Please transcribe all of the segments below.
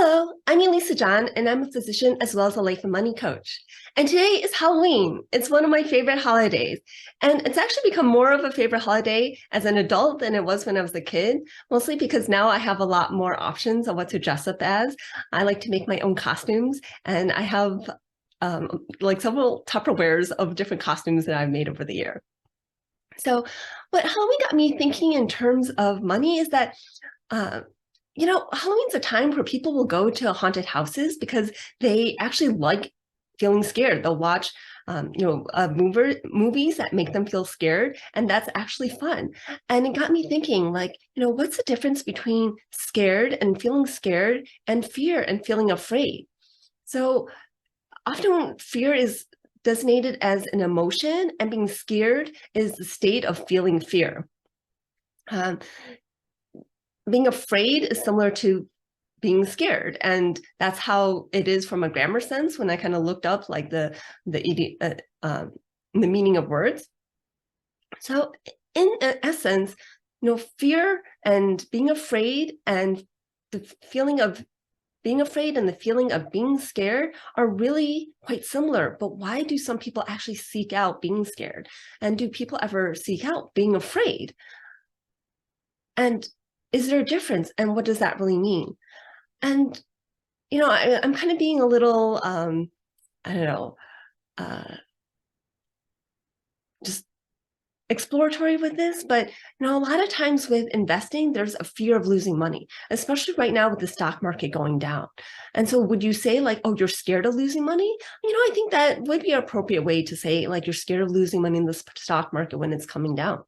Hello, I'm Elisa John, and I'm a physician as well as a life and money coach. And today is Halloween. It's one of my favorite holidays. And it's actually become more of a favorite holiday as an adult than it was when I was a kid, mostly because now I have a lot more options on what to dress up as. I like to make my own costumes, and I have like several Tupperwares of different costumes that I've made over the year. So what Halloween got me thinking in terms of money is that uh, Halloween's a time where people will go to haunted houses because they actually like feeling scared. They'll watch, movies that make them feel scared, and that's actually fun. And it got me thinking, like, what's the difference between scared and fear and feeling afraid? So often fear is designated as an emotion, and being scared is the state of feeling fear. Um, Being afraid is similar to being scared, and that's how it is from a grammar sense when I kind of looked up like the meaning of words. So in essence, fear and being afraid and the feeling of being afraid and the feeling of being scared are really quite similar. But why do some people actually seek out being scared? And do people ever seek out being afraid? And is there a difference? And what does that really mean? And, I'm kind of being a little, I don't know, just exploratory with this, but a lot of times with investing, there's a fear of losing money, especially right now with the stock market going down. And so would you say like, oh, you're scared of losing money? I think that would be an appropriate way to say like you're scared of losing money in the stock market when it's coming down.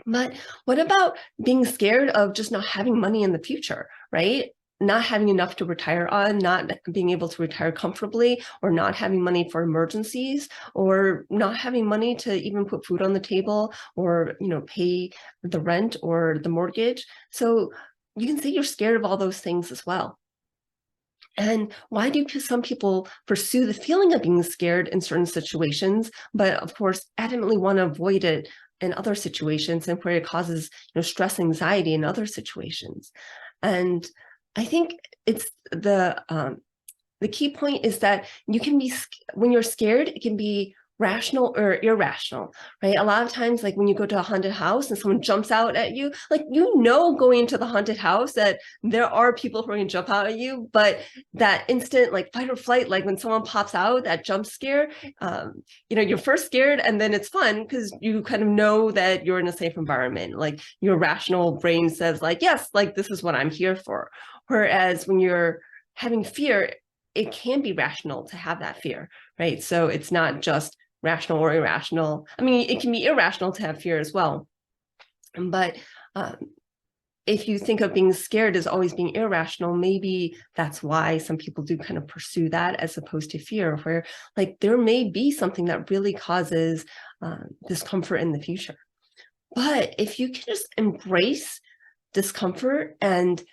But what about being scared of just not having money in the future, right? Not having enough to retire on, not being able to retire comfortably, or not having money for emergencies, or not having money to even put food on the table, or pay the rent or the mortgage. So you can say you're scared of all those things as well. And why do some people pursue the feeling of being scared in certain situations, but of course, adamantly want to avoid it in other situations, and where it causes stress, anxiety in other situations? And I think it's the key point is that you can be, when you're scared, it can be rational or irrational, right? A lot of times, like when you go to a haunted house and someone jumps out at you, like, going into the haunted house that there are people who are going to jump out at you, but that instant like fight or flight, like when someone pops out, that jump scare, you're first scared and then it's fun because you kind of know that you're in a safe environment. Like your rational brain says like, yes, like this is what I'm here for. Whereas when you're having fear, it can be rational to have that fear, right? So it's not just rational or irrational. I mean, it can be irrational to have fear as well. But if you think of being scared as always being irrational, maybe that's why some people do kind of pursue that as opposed to fear, where like there may be something that really causes discomfort in the future. But if you can just embrace discomfort and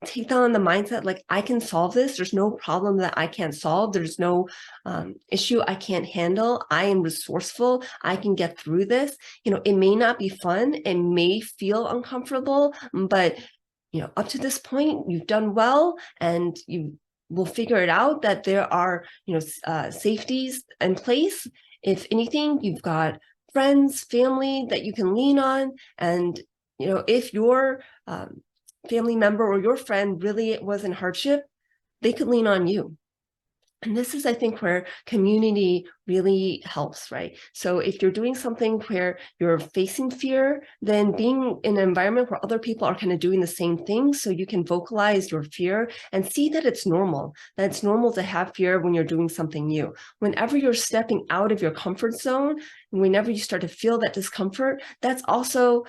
take that on the mindset, like I can solve this. There's no problem that I can't solve. There's no issue I can't handle. I am resourceful. I can get through this. It may not be fun. It may feel uncomfortable, but up to this point, you've done well, and you will figure it out that there are safeties in place. If anything, you've got friends, family that you can lean on, and if you're family member or your friend really was in hardship, they could lean on you. And this is, I think, where community really helps, right? So if you're doing something where you're facing fear, then being in an environment where other people are kind of doing the same thing, so you can vocalize your fear and see that it's normal to have fear when you're doing something new. Whenever you're stepping out of your comfort zone, whenever you start to feel that discomfort, that's also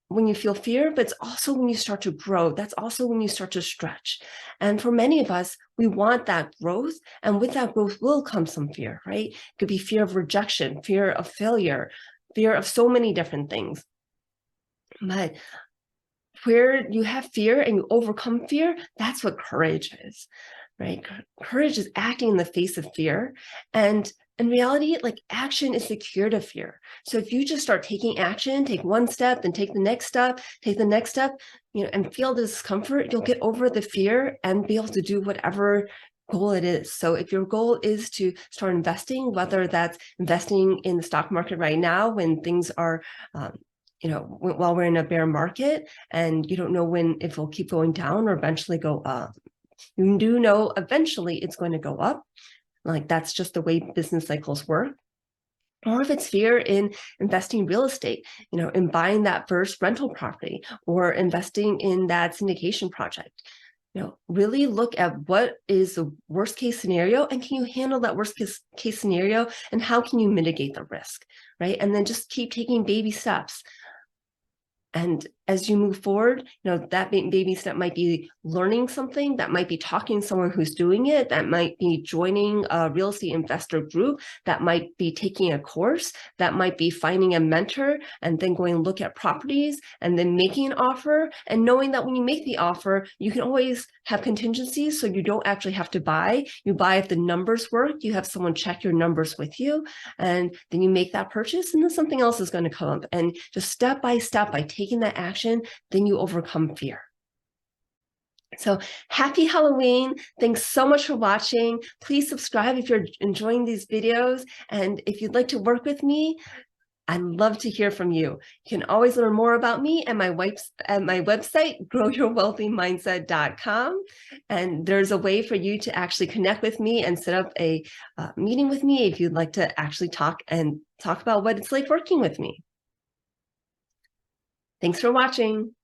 when you feel fear, but it's also when you start to grow. That's also when you start to stretch. And for many of us, we want that growth. And with that growth will come some fear, right? It could be fear of rejection, fear of failure, fear of so many different things. But where you have fear and you overcome fear, that's what courage is, right? Courage is acting in the face of fear. And in reality, like action is the cure to fear. So if you just start taking action, take one step, then take the next step, take the next step, and feel the discomfort, you'll get over the fear and be able to do whatever goal it is. So if your goal is to start investing, whether that's investing in the stock market right now when things are while we're in a bear market and you don't know when it will keep going down or eventually go up. You do know eventually it's going to go up. Like that's just the way business cycles work. Or if it's fear in investing in real estate, in buying that first rental property or investing in that syndication project. Really look at what is the worst case scenario and can you handle that worst case scenario and how can you mitigate the risk, right? And then just keep taking baby steps. And as you move forward, that baby step might be learning something, that might be talking to someone who's doing it, that might be joining a real estate investor group, that might be taking a course, that might be finding a mentor and then going to look at properties and then making an offer and knowing that when you make the offer, you can always have contingencies so you don't actually have to buy. You buy if the numbers work, you have someone check your numbers with you, and then you make that purchase and then something else is going to come up. And just step by step, by taking that action, then you overcome fear. So happy Halloween. Thanks so much for watching. Please subscribe if you're enjoying these videos. And if you'd like to work with me, I'd love to hear from you. You can always learn more about me at my website, growyourwealthymindset.com. And there's a way for you to actually connect with me and set up a meeting with me if you'd like to actually talk about what it's like working with me. Thanks for watching.